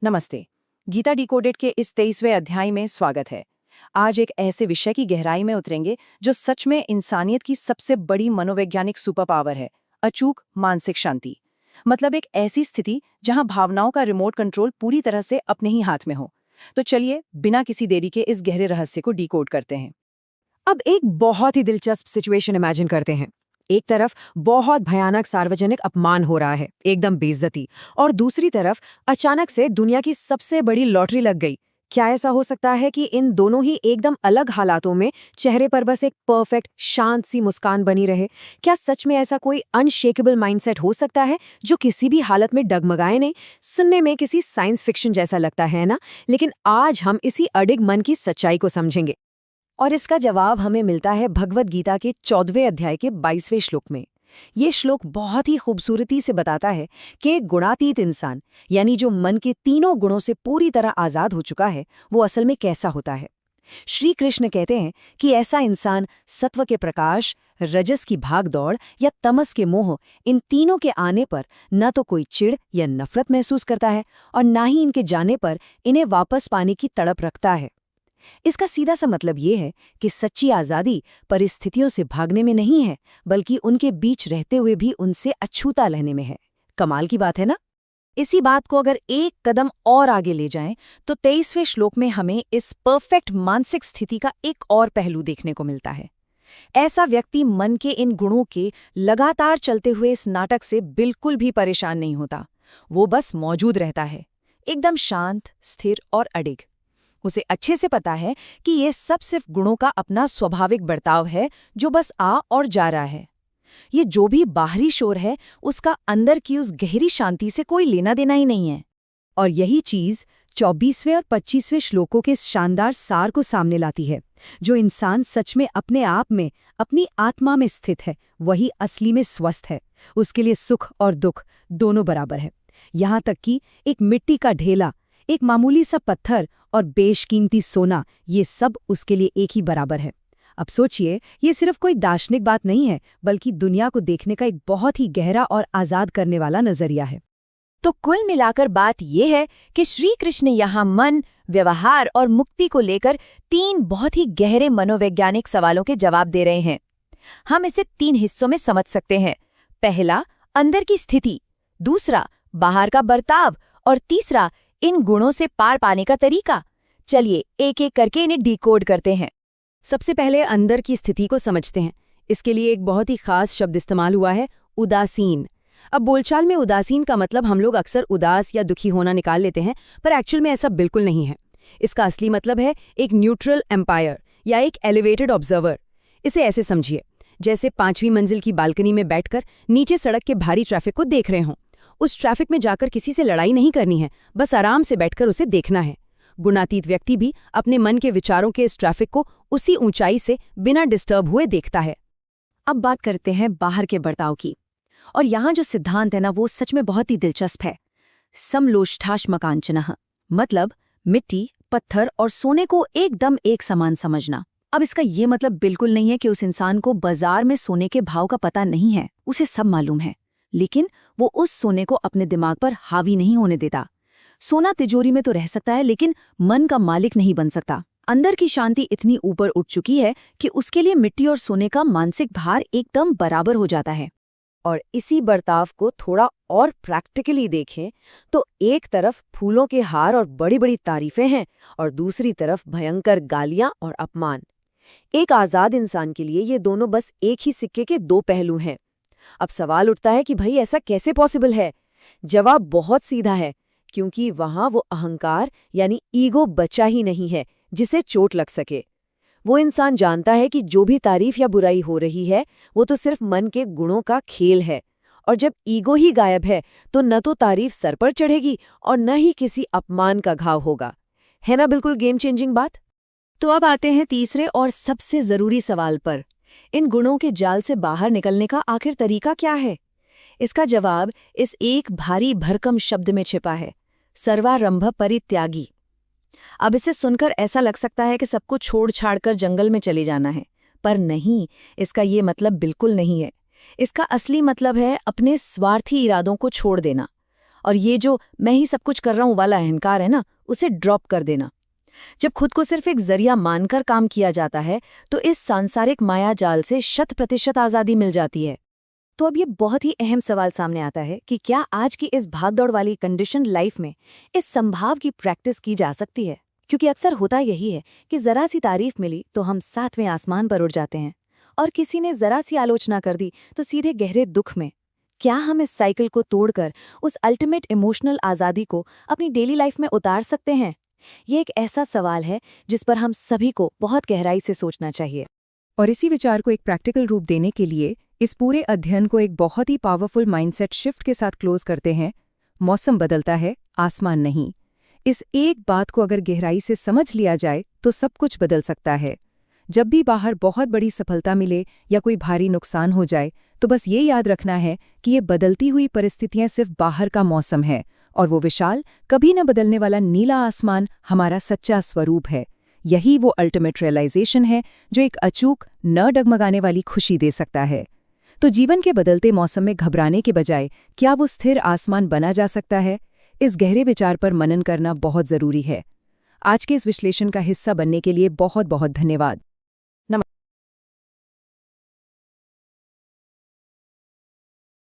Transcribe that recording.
नमस्ते। गीता डिकोडेड के इस 23वें अध्याय में स्वागत है। आज एक ऐसे विषय की गहराई में उतरेंगे जो सच में इंसानियत की सबसे बड़ी मनोवैज्ञानिक सुपर पावर है, अचूक मानसिक शांति। मतलब एक ऐसी स्थिति जहां भावनाओं का रिमोट कंट्रोल पूरी तरह से अपने ही हाथ में हो। तो चलिए बिना किसी देरी के इस गहरे रहस्य को डिकोड करते हैं। अब एक बहुत ही दिलचस्प सिचुएशन इमेजिन करते हैं। एक तरफ बहुत भयानक सार्वजनिक अपमान हो रहा है, एकदम बेइज्जती, और दूसरी तरफ अचानक से दुनिया की सबसे बड़ी लॉटरी लग गई। क्या ऐसा हो सकता है कि इन दोनों ही एकदम अलग हालातों में चेहरे पर बस एक परफेक्ट शांत सी मुस्कान बनी रहे? क्या सच में ऐसा कोई अनशेकेबल माइंडसेट हो सकता है जो किसी भी हालत में डगमगाए नहीं? सुनने में किसी साइंस फिक्शन जैसा लगता है ना, लेकिन आज हम इसी अडिग मन की सच्चाई को समझेंगे। और इसका जवाब हमें मिलता है भगवद गीता के 14वें अध्याय के 22वें श्लोक में। ये श्लोक बहुत ही खूबसूरती से बताता है कि एक गुणातीत इंसान, यानी जो मन के तीनों गुणों से पूरी तरह आजाद हो चुका है, वो असल में कैसा होता है। श्री कृष्ण कहते हैं कि ऐसा इंसान सत्व के प्रकाश, रजस की भागदौड़ या तमस के मोह, इन तीनों के आने पर न तो कोई चिढ़ या नफरत महसूस करता है और न ही इनके जाने पर इन्हें वापस पाने की तड़प रखता है। इसका सीधा सा मतलब ये है कि सच्ची आज़ादी परिस्थितियों से भागने में नहीं है, बल्कि उनके बीच रहते हुए भी उनसे अछूता रहने में है। कमाल की बात है ना? इसी बात को अगर एक कदम और आगे ले जाएं, तो 23वें श्लोक में हमें इस परफेक्ट मानसिक स्थिति का एक और पहलू देखने को मिलता है। ऐसा व्यक्ति मन के इन गुणों के लगातार चलते हुए इस नाटक से बिल्कुल भी परेशान नहीं होता। वो बस मौजूद रहता है, एकदम शांत, स्थिर और अडिग। उसे अच्छे से पता है कि ये सब सिर्फ गुणों का अपना स्वाभाविक बर्ताव है जो बस आ और जा रहा है। ये जो भी बाहरी शोर है, उसका अंदर की उस गहरी शांति से कोई लेना देना ही नहीं है। और यही चीज 24वें और 25वें श्लोकों के शानदार सार को सामने लाती है। जो इंसान सच में अपने आप में, अपनी आत्मा में स्थित है, वही असली में स्वस्थ है। उसके लिए सुख और दुख दोनों बराबर है। यहाँ तक कि एक मिट्टी का ढेला, एक मामूली सा पत्थर और बेशकीमती सोना, ये सब उसके लिए एक ही बराबर है। अब सोचिए, ये सिर्फ कोई दार्शनिक बात नहीं है, बल्कि दुनिया को देखने का एक बहुत ही गहरा और आजाद करने वाला नजरिया है। तो कुल मिलाकर बात यह है कि श्री कृष्ण यहाँ मन, व्यवहार और मुक्ति को लेकर 3 बहुत ही गहरे मनोवैज्ञानिक सवालों के जवाब दे रहे हैं। हम इसे 3 हिस्सों में समझ सकते हैं। पहला, अंदर की स्थिति। दूसरा, बाहर का बर्ताव। और तीसरा, इन गुणों से पार पाने का तरीका। चलिए एक एक करके इन्हें डिकोड करते हैं। सबसे पहले अंदर की स्थिति को समझते हैं। इसके लिए एक बहुत ही खास शब्द इस्तेमाल हुआ है, उदासीन। अब बोलचाल में उदासीन का मतलब हम लोग अक्सर उदास या दुखी होना निकाल लेते हैं, पर एक्चुअल में ऐसा बिल्कुल नहीं है। इसका असली मतलब है एक न्यूट्रल एम्पायर या एक एलिवेटेड ऑब्जर्वर। इसे ऐसे समझिए, जैसे 5वीं मंजिल की बालकनी में बैठकर नीचे सड़क के भारी ट्रैफिक को देख रहे हों। उस ट्रैफिक में जाकर किसी से लड़ाई नहीं करनी है, बस आराम से बैठकर उसे देखना है। गुणातीत व्यक्ति भी अपने मन के विचारों के इस ट्रैफिक को उसी ऊंचाई से बिना डिस्टर्ब हुए देखता है। अब बात करते हैं बाहर के बर्ताव की। और यहाँ जो सिद्धांत है ना, वो सच में बहुत ही दिलचस्प है। समलोष्ठाश्मकांचनः, मतलब मिट्टी, पत्थर और सोने को एकदम एक समान समझना। अब इसका ये मतलब बिल्कुल नहीं है कि उस इंसान को बाजार में सोने के भाव का पता नहीं है, उसे सब मालूम है, लेकिन वो उस सोने को अपने दिमाग पर हावी नहीं होने देता। सोना तिजोरी में तो रह सकता है, लेकिन मन का मालिक नहीं बन सकता। अंदर की शांति इतनी ऊपर उठ चुकी है कि उसके लिए मिट्टी और सोने का मानसिक भार एकदम बराबर हो जाता है। और इसी बर्ताव को थोड़ा और प्रैक्टिकली देखें तो एक तरफ फूलों के हार और बड़ी बड़ी तारीफें हैं और दूसरी तरफ भयंकर गालियां और अपमान। एक आज़ाद इंसान के लिए ये दोनों बस एक ही सिक्के के 2 पहलू हैं। अब सवाल उठता है कि भाई ऐसा कैसे पॉसिबल है? जवाब बहुत सीधा है, क्योंकि वहां वो अहंकार यानी ईगो बचा ही नहीं है जिसे चोट लग सके। वो इंसान जानता है कि जो भी तारीफ या बुराई हो रही है, वो तो सिर्फ मन के गुणों का खेल है। और जब ईगो ही गायब है, तो न तो तारीफ सर पर चढ़ेगी और न ही किसी अपमान का घाव होगा। है ना बिल्कुल गेम चेंजिंग बात? तो अब आते हैं तीसरे और सबसे जरूरी सवाल पर। इन गुणों के जाल से बाहर निकलने का आखिर तरीका क्या है? इसका जवाब इस एक भारी भरकम शब्द में छिपा है, सर्वारंभ परित्यागी। अब इसे सुनकर ऐसा लग सकता है कि सबको छोड़ छाड़ कर जंगल में चले जाना है, पर नहीं, इसका ये मतलब बिल्कुल नहीं है। इसका असली मतलब है अपने स्वार्थी इरादों को छोड़ देना, और ये जो मैं ही सब कुछ कर रहा हूँ वाला अहंकार है ना, उसे ड्रॉप कर देना। जब खुद को सिर्फ एक जरिया मानकर काम किया जाता है तो इस सांसारिक माया जाल से 100% आज़ादी मिल जाती है। तो अब ये बहुत ही अहम सवाल सामने आता है कि क्या आज की इस भागदौड़ वाली कंडीशन लाइफ में इस संभाव की प्रैक्टिस की जा सकती है? क्योंकि अक्सर होता यही है कि जरा सी तारीफ मिली तो हम 7वें आसमान पर उड़ जाते हैं, और किसी ने जरा सी आलोचना कर दी तो सीधे गहरे दुख में। क्या हम इस साइकिल को तोड़कर उस अल्टीमेट इमोशनल आज़ादी को अपनी डेली लाइफ में उतार सकते हैं? ये एक ऐसा सवाल है जिस पर हम सभी को बहुत गहराई से सोचना चाहिए। और इसी विचार को एक प्रैक्टिकल रूप देने के लिए इस पूरे अध्ययन को एक बहुत ही पावरफुल माइंडसेट शिफ्ट के साथ क्लोज करते हैं। मौसम बदलता है, आसमान नहीं। इस एक बात को अगर गहराई से समझ लिया जाए तो सब कुछ बदल सकता है। जब भी बाहर बहुत बड़ी सफलता मिले या कोई भारी नुकसान हो जाए तो बस ये याद रखना है कि ये बदलती हुई परिस्थितियां सिर्फ बाहर का मौसम है, और वो विशाल, कभी न बदलने वाला नीला आसमान हमारा सच्चा स्वरूप है। यही वो अल्टीमेट रियलाइजेशन है जो एक अचूक, न डगमगाने वाली खुशी दे सकता है। तो जीवन के बदलते मौसम में घबराने के बजाय क्या वो स्थिर आसमान बना जा सकता है? इस गहरे विचार पर मनन करना बहुत जरूरी है। आज के इस विश्लेषण का हिस्सा बनने के लिए बहुत बहुत धन्यवाद।